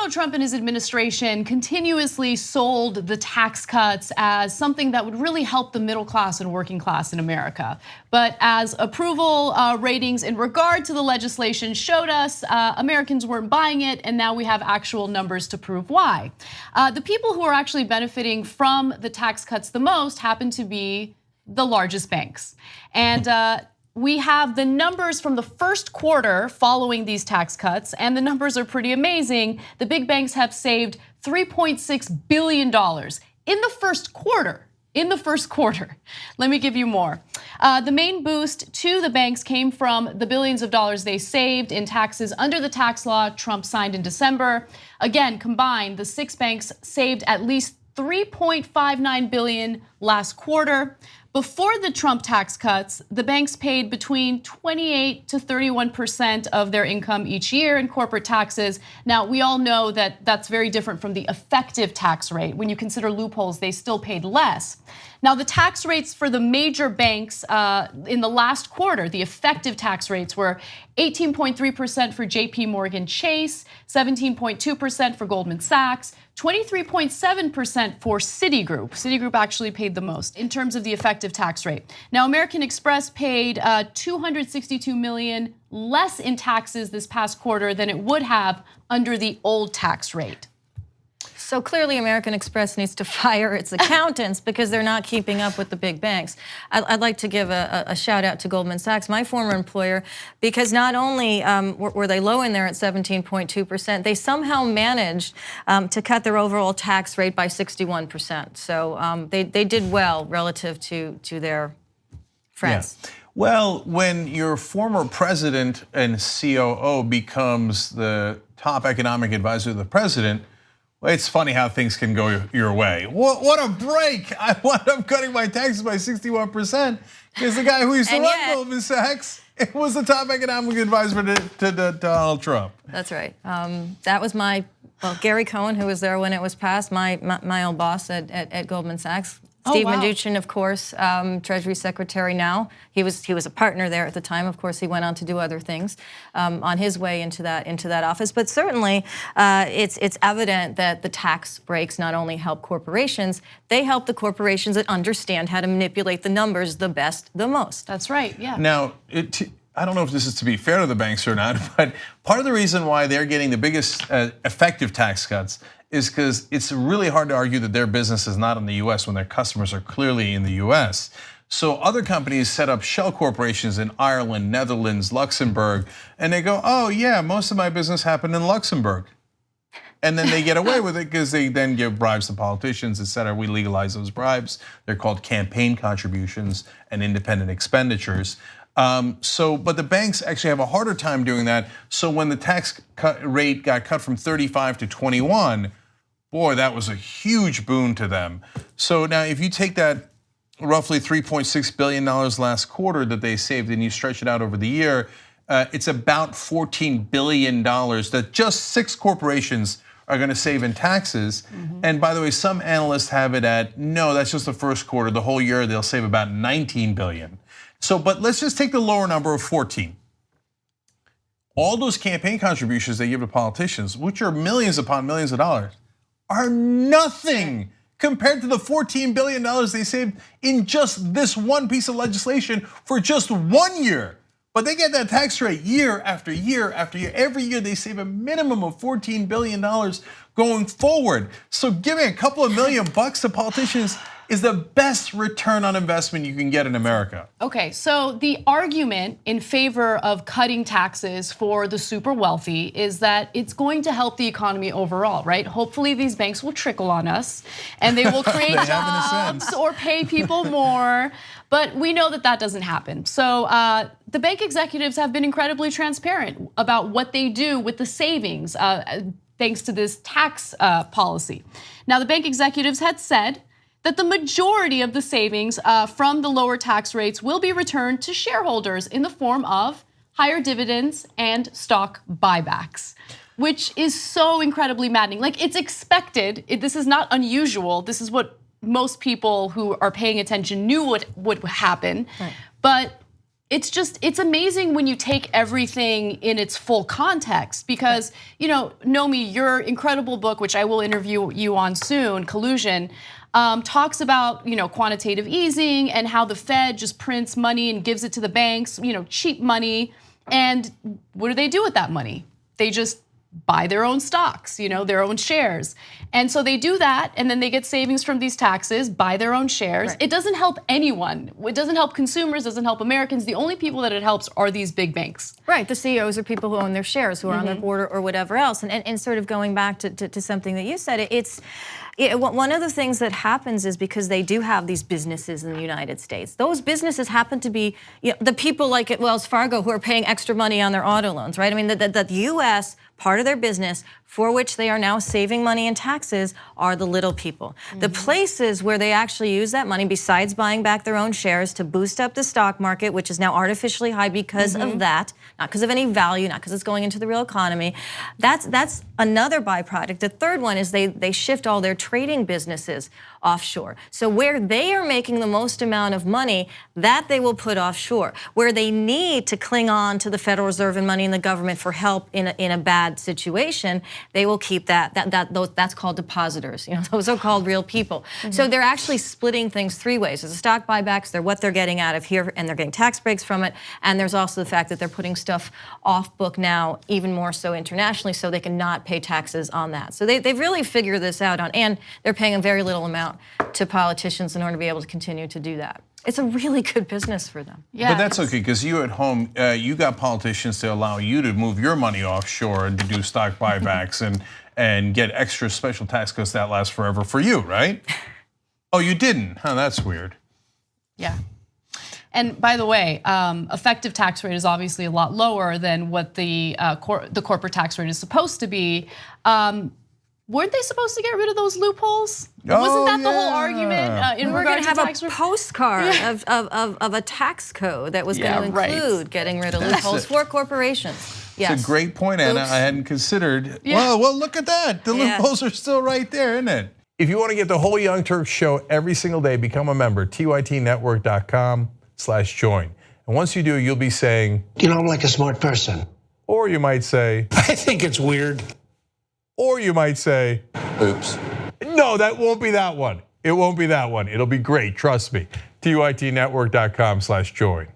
Donald Trump and his administration continuously sold the tax cuts as something that would really help the middle class and working class in America. But as approval ratings in regard to the legislation showed us, Americans weren't buying it, and now we have actual numbers to prove why. The people who are actually benefiting from the tax cuts the most happen to be the largest banks. And we have the numbers from the first quarter following these tax cuts, and the numbers are pretty amazing. The big banks have saved $3.6 billion in the first quarter. Let me give you more. The main boost to the banks came from the billions of dollars they saved in taxes under the tax law Trump signed in December. Again, combined, the 6 banks saved at least $3.59 billion last quarter. Before the Trump tax cuts, the banks paid between 28 to 31% of their income each year in corporate taxes. Now, we all know that that's very different from the effective tax rate. When you consider loopholes, they still paid less. Now, the tax rates for the major banks in the last quarter, the effective tax rates were 18.3% for JP Morgan Chase, 17.2% for Goldman Sachs, 23.7% for Citigroup. Citigroup actually paid the most in terms of the effective tax rate. Now, American Express paid $262 million less in taxes this past quarter than it would have under the old tax rate. So clearly American Express needs to fire its accountants because they're not keeping up with the big banks. I'd like to give a shout out to Goldman Sachs, my former employer, because not only were they low in there at 17.2%, they somehow managed to cut their overall tax rate by 61%. So they did well relative to their friends. Yeah. Well, when your former president and COO becomes the top economic advisor of the president, well, it's funny how things can go your way. What a break! I wound up cutting my taxes by 61% because the guy who used to run Goldman Sachs, it was the top economic advisor to Donald Trump. That's right. That was Gary Cohen, who was there when it was passed, my old boss at Goldman Sachs. Steve Mnuchin, of course, Treasury Secretary now. He was a partner there at the time. Of course, he went on to do other things on his way into that office. But certainly, it's evident that the tax breaks not only help corporations, they help the corporations that understand how to manipulate the numbers the best, the most. That's right. Yeah. Now, I don't know if this is to be fair to the banks or not, but part of the reason why they're getting the biggest effective tax cuts is because it's really hard to argue that their business is not in the US when their customers are clearly in the US. So other companies set up shell corporations in Ireland, Netherlands, Luxembourg, and they go, oh yeah, most of my business happened in Luxembourg. And then they get away with it because they then give bribes to politicians, et cetera. We legalize those bribes. They're called campaign contributions and independent expenditures. But the banks actually have a harder time doing that. So when the tax rate got cut from 35 to 21, boy, that was a huge boon to them. So now if you take that roughly $3.6 billion last quarter that they saved and you stretch it out over the year, it's about $14 billion that just 6 corporations are gonna save in taxes. And by the way, some analysts have it at, no, that's just the first quarter. The whole year they'll save about 19 billion. So, but let's just take the lower number of 14. All those campaign contributions they give to politicians, which are millions upon millions of dollars, are nothing compared to the $14 billion they saved in just this one piece of legislation for just 1 year. But they get that tax rate year after year after year. Every year they save a minimum of $14 billion going forward. So giving a couple of million bucks to politicians is the best return on investment you can get in America. Okay, so the argument in favor of cutting taxes for the super wealthy is that it's going to help the economy overall, right? Hopefully these banks will trickle on us and they will create jobs or pay people more, but we know that that doesn't happen. So the bank executives have been incredibly transparent about what they do with the savings thanks to this tax policy. Now, the bank executives had said that the majority of the savings from the lower tax rates will be returned to shareholders in the form of higher dividends and stock buybacks, which is so incredibly maddening. Like, it's expected, this is not unusual, this is what most people who are paying attention knew would happen, right. But it's amazing when you take everything in its full context, because Nomi, your incredible book, which I will interview you on soon, Collusion, talks about quantitative easing and how the Fed just prints money and gives it to the banks, cheap money. And what do they do with that money? They just buy their own stocks, their own shares. And so they do that, and then they get savings from these taxes, buy their own shares. Right. It doesn't help anyone. It doesn't help consumers, doesn't help Americans. The only people that it helps are these big banks. Right, the CEOs are people who own their shares, who are on their board or whatever else. And sort of going back to something that you said, one of the things that happens is because they do have these businesses in the United States. Those businesses happen to be the people like at Wells Fargo who are paying extra money on their auto loans, right? I mean, the U.S., part of their business for which they are now saving money in taxes are the little people. The places where they actually use that money, besides buying back their own shares to boost up the stock market, which is now artificially high because of that, not because of any value, not because it's going into the real economy, that's another byproduct. The third one is they shift all their trading businesses offshore. So where they are making the most amount of money, that they will put offshore. Where they need to cling on to the Federal Reserve and money in the government for help in a bad situation, they will keep that's called depositors. Those are called real people. So they're actually splitting things three ways. There's the stock buybacks, they're what they're getting out of here, and they're getting tax breaks from it. And there's also the fact that they're putting stuff off book now, even more so internationally, so they can not pay taxes on that. So they've really figured this out and they're paying a very little amount to politicians in order to be able to continue to do that. It's a really good business for them. Yeah. But that's okay, because you at home, you got politicians to allow you to move your money offshore and to do stock buybacks and get extra special tax cuts that last forever for you, right? Oh, you didn't? Huh, that's weird. Yeah. And by the way, effective tax rate is obviously a lot lower than what the corporate tax rate is supposed to be. Weren't they supposed to get rid of those loopholes? Wasn't that the whole argument in regard to tax? We're going to have a postcard of a tax code that was going to include getting rid of loopholes for corporations. Yes. It's a great point, Anna. I hadn't considered. Yeah. Well, look at that. The loopholes are still right there, isn't it? If you want to get the whole Young Turks show every single day, become a member, tytnetwork.com/join. And once you do, you'll be saying, I'm like a smart person. Or you might say, I think it's weird. Or you might say, oops. No, that won't be that one. It won't be that one. It'll be great, trust me. tytnetwork.com/join.